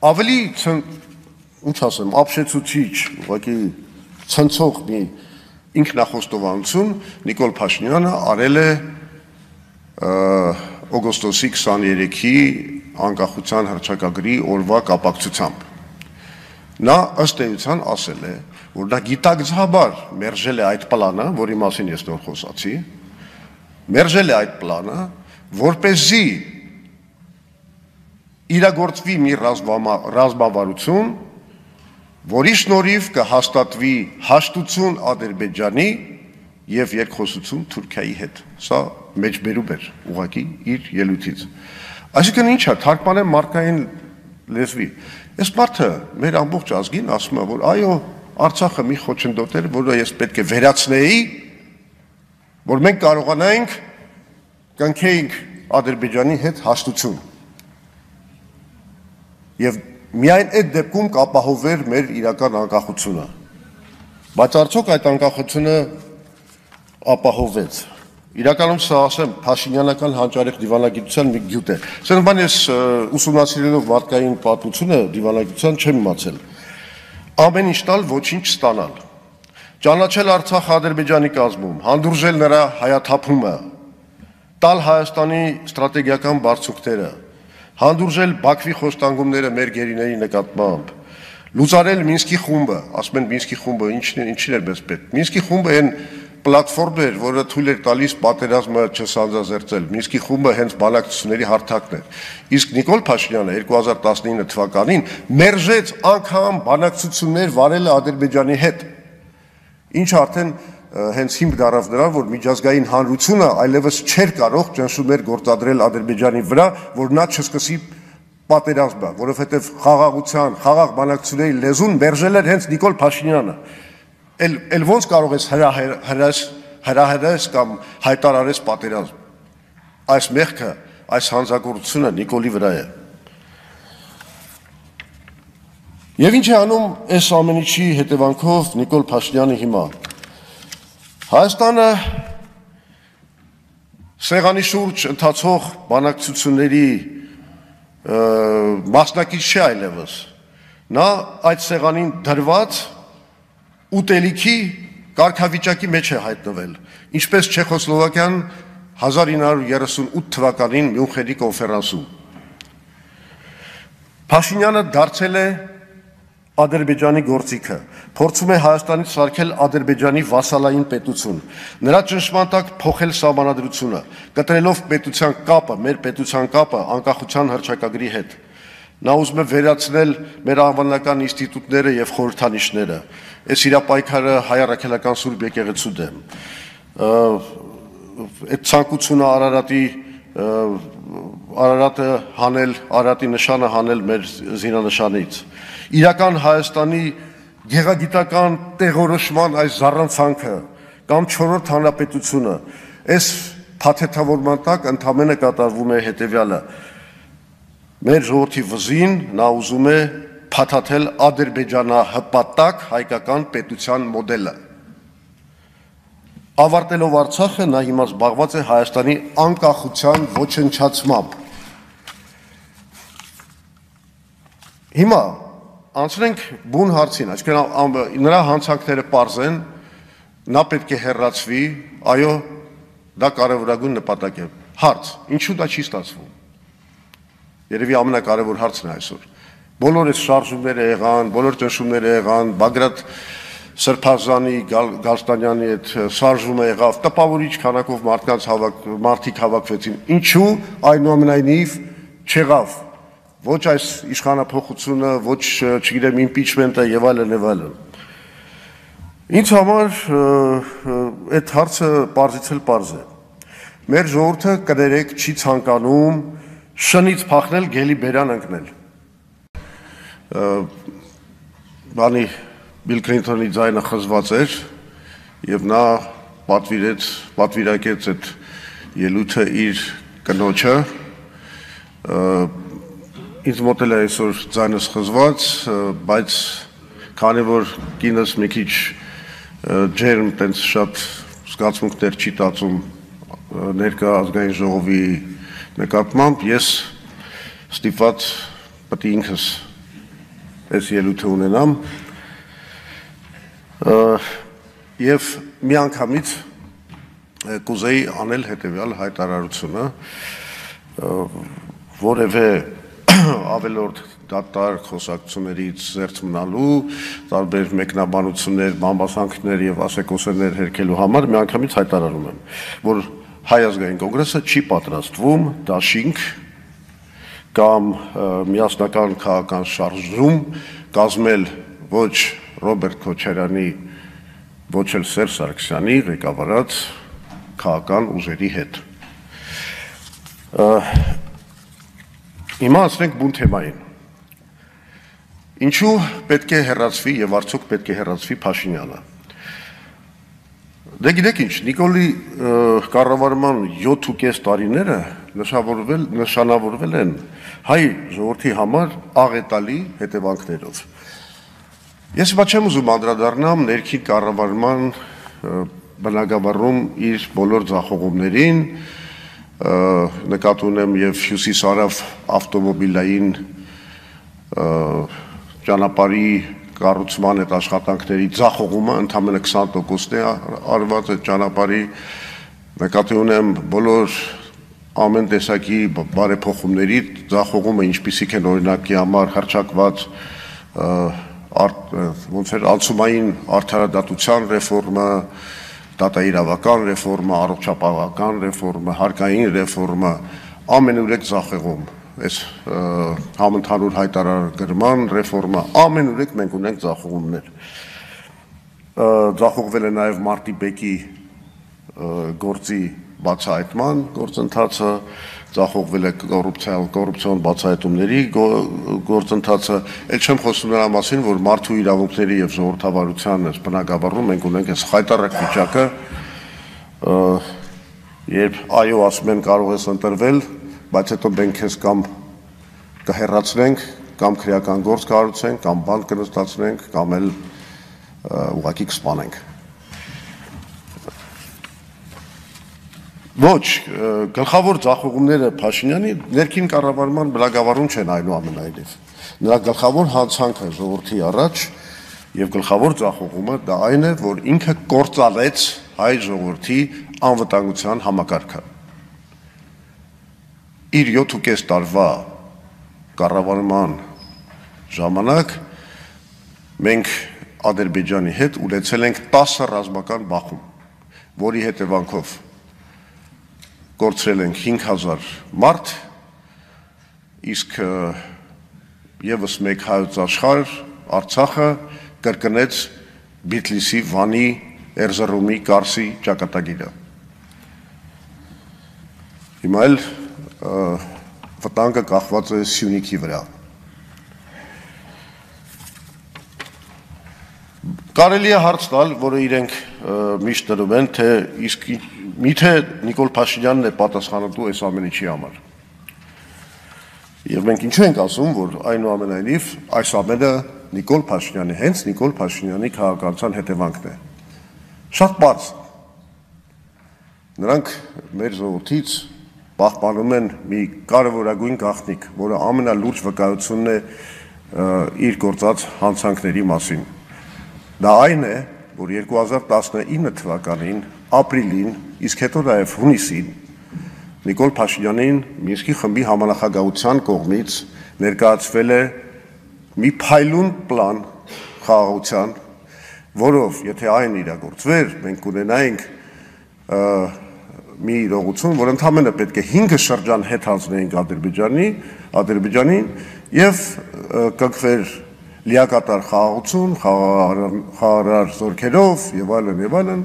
ավելի ինչ ասեմ, ապշեցուցիչ, ուղղակի ցնցող մի ինքնախոստովանություն Նիկոլ Փաշինյանը արել է օգոստոսի 23-ի անկախության հռչակագրի օրվա կապակցությամբ։ Նա ըստ էության ասել է, որ նա գիտակցաբար մերժել է այդ պլանը, որի մասին ես նոր խոսացի, մերժել է այդ պլանը, որպեսզի իրագործվի մի ռազմավարություն, որի շնորհիվ կհաստատվի հաշտություն Ադրբեջանի եւ երկխոսություն Թուրքիայի հետ։ Սա մեջբերում էր ուղղակի իր ելույթից։ Այսինքն ինչ է, թարգմանեմ մարդկային լեզվի։ Այս մարդը մեր ամբողջ ազգին ասում է, որ այո, Արցախը մի խոչընդոտ էր, որը ես պետք է վերացնեի, որ մենք կարողանայինք կնքեինք Ադրբեջանի հետ հաշտություն։ Եվ միայն այդ դեպքում կապահովեր մեր իրական անկախությունը։ Բայց արդյոք այդ անկախությունը ապահովեց։ Իրականում սա ասեմ Փաշինյանական հանճարեղ դիվանագիտության մի գյուտ է։ Սրանց բան ես ուսումնասիրելով մարդկային պատմությունը դիվանագիտության չեմ իմացել։ Ամեն ինչ տալ, ոչինչ ստանալ։ Ճանաչել Արցախը Ադրբեջանի կազմում, հանդուրժել նրա հայաթափումը, տալ Հայաստանի ստրատեգիական բարձունքները, հանդուրժել Բաքվի խոստանգումները մեր գերիների նկատմամբ, լուծարել Մինսկի խումբը, ասում են Մինսկի խումբը ինչին էր մեզ պետք։ Մինսկի խումբը այն պլատֆորմն էր, որը թույլ էր տալիս պատերազմը չսանձազերծել։ Մինսկի խումբը հենց բանակցությունների հարթակն էր։ Իսկ Նիկոլ Փաշինյանը 2019 թվականին մերժեց անգամ բանակցություններ վարելը Ադրբեջանի հետ, ինչը արդեն հենց հիմք դարավ նրան, որ միջազգային հանրությունը այլևս չէր կարող ճնշումներ գործադրել Ադրբեջանի վրա, որ նա չսկսի պատերազմը, որովհետև խաղաղության, խաղաղ բանակցությունների լեզուն մերժել էր հենց Նիկոլ Փաշինյանը։ Էլ ոնց կարող ես հրահրես կամ հայտարարես պատերազմ։ Այս մեղքը, այս հանցագործությունը Նիկոլի վրա է։ Եվ ինչ է անում այս ամեն ինչի հետևանքով Նիկոլ Փաշինյանը հիմա։ Հայաստանը սեղանի շուրջ ընթացող բանակցությունների մասնակից չէ այլևս։ Նա այդ սեղանին դրված ուտելիքի կարգավիճակի մեջ է հայտնվել, ինչպես Չեխոսլովակիան 1938 թվականին Մյունխենի կոնֆերանսում։ Փաշինյանը դարձել է Ադրբեջանի գործիքը, փորձում է Հայաստանից սարքել Ադրբեջանի վասալային պետություն, նրա ճնշման տակ փոխել սահմանադրությունը, կտրելով պետության կապը, մեր պետության կապը անկախության հռչակագրի հետ։ Նա ուզում է վերացնել մեր անվանական ինստիտուտները եւ խորհրդանիշները։ Այս իր պայքարը հայ առաքելական Սուրբ եկեղեցու դեմ։ Այդ ցանկությունը Արարատը հանել, Արարատի նշանը հանել մեր զինանշանից։ Իրական Հայաստանի գեղագիտական տեղորոշման այս զառանցանքը կամ 4-րդ հանրապետությունը, այս փաթեթավորման տակ ընդամենը կատարվում է հետևյալը։ Մեր ժողովրդի վզին նա ուզում է փաթաթել ադրբեջանահպատակ հայկական պետության մոդելը։ Ավարտելով Արցախը նա հիմա զբաղված է Հայաստանի անկախության ոչնչացմամբ։ Հիմա անցնենք բուն հարցին, այսինքն նրա հանցանքները պարզ են, նա պետք է հեռացվի, այո, դա կարևորագույն նպատակ է։ Հարց, ինչու դա չի ստացվում։ Երևի ամենակարևոր հարցն է այսօր։ Բոլոր այս շարժումները եղան, բոլոր ճնշումները եղան, Բագրատ Սրբազանի, Գալստանյանի այդ շարժումը եղավ, տպավորիչ քանակով մարդիկ հավաքվեցին։ Ինչու այնուամենայնիվ չեղավ ոչ այս իշխանափոխությունը, ոչ չգիտեմ իմպիչմենտը եւ այլն եւ այլն։ Ինձ համար այդ հարցը պարզից էլ պարզ է։ Մեր ժողովուրդը կներեք չի ցանկանում շնից փախնել, գելի բերան ընկնել։ Բանի Բիլ Քլինթոնի ձայնը խզված էր եւ նա պատվիրակեց այդ ելույթը իր կնոջը։ Ինձ մոտ էլ է այսօր ձայնս խզված, բայց քանի որ կինս մի քիչ ջերմ տենց շատ զգացմունքներ չի տածում ներկա ազգային ժողովի նկատմամբ, ես ստիպված պետք է ինքս այս ելույթը ունենամ եւ միանգամից կուզեի անել հետեւյալ հայտարարությունը, որևէ ավելորդ դատարկ խոսակցություններից զերծ մնալու, տարբեր մեկնաբանություններ, բամբասանքներ եւ ասեկոսերներ հերքելու համար միանգամից հայտարարում եմ, որ Հայ ազգային կոնգրեսը չի պատրաստվում դաշինք կամ միասնական քաղաքական շարժում կազմել ոչ Ռոբերտ Քոչարյանի, ոչ էլ Սերժ Սարգսյանի ղեկավարած քաղաքական ուժերի հետ։ Հիմա ասենք բուն թեմային։ Ինչու պետք է հեռացվի եւ արդյոք պետք է հեռացվի Փաշինյանը։ Դե գիտեք ինչ, Նիկոլի կառավարման 7.5 տարիները նշանավորվել են հայ ժողովրդի համար աղետալի հետևանքներով։ Ես հիմա չեմ ուզում անդրադառնամ ներքին կառավարման բնագավառում իր բոլոր ձախողումներին, նկատի ունեմ եւ Հյուսիսարավ ավտոմոբիլային ճանապարհի կառուցման այդ աշխատանքների ձախողումը ընդամենը 20%-ն է արված այդ ճանապարհի, նկատի ունեմ բոլոր ամեն տեսակի բարեփոխումների ձախողումը, ինչպիսիք են օրինակի համար հռչակված ոնց էր անցումային արդարադատության ռեֆորմը, դատաիրավական ռեֆորմը, առողջապահական ռեֆորմը, հարկային ռեֆորմը, ամենուրեք ձախողում, այս համընդհանուր հայտարարագրման ռեֆորմը, ամենուրեք մենք ունենք ձախողումներ։ Ձախողվել է նաև Մարտի բեկի գործի բացահայտման գործընթացը, ձախողվել է կոռուպցիոն բացահայտումների գործընթացը, էլ չեմ խոսում նրա մասին, որ մարդու իրավունքների եւ ժողովրդավարության բնագավառում մենք ունենք այս խայտառակ վիճակը, երբ այո ասում են կարող ես ընտրվել, բայց հետո մենք քեզ կամ կհեռացնենք, կամ քրեական գործ կառուցենք, կամ բանտ կնստացնենք, կամ էլ ուղղակի կսպանենք։ Ոչ, գլխավոր ձախողումները Փաշինյանի ներքին կառավարման բնագավառում չեն այնուամենայնիվ։ Նրա գլխավոր հանցանքը ժողովրդի առաջ եւ գլխավոր ձախողումը դա այն է, որ ինքը կործանեց հայ ժողովրդի անվտանգության համակարգը։ Իր 7.5 տարվա կառավարման ժամանակ մենք Ադրբեջանի հետ ունեցել ենք 10 ռազմական բախում, որի հետևանքով կորցրել ենք 5000 մարդ, իսկ եւս մեկ հայոց աշխարհ Արցախը կրկնեց Բիթլիսի, Վանի, Էրզրումի, Կարսի ճակատագիրը։ Հիմա էլ վտանգը կախված է Սյունիքի վրա։ Կարելի է հարց տալ, որը իրենք միշտ տնում են, թե իսկ միթե Նիկոլ Փաշինյանն է պատասխանատու այս ամեն ինչի համար։ Եվ մենք ինչու ենք ասում, որ այնուամենայնիվ այս ամենը Նիկոլ Փաշինյանի, հենց Նիկոլ Փաշինյանի քաղաքականության հետևանքն է։ Շատ պարզ։ Նրանք մեր ժողովրդից պահպանում են մի կարևորագույն գաղտնիք, որը ամենալուրջ վկայությունն է իր գործած հանցանքների մասին։ Դա այն է, որ 2019 թվականին ապրիլին, իսկ հետո նաև հունիսին Նիկոլ Փաշինյանին Մինսկի խմբի համանախագահության կողմից ներկայացվել է մի փայլուն պլան խաղաղության, որով եթե այն իրագործվեր, մենք կունենայինք մի իրողություն, որ ընդհանրապես պետք է 5 շրջան հետ հանձնեինք Ադրբեջանին եւ կգվեր լիակատար խաղաղություն, խաղաղարար զորքերով եւ այլն,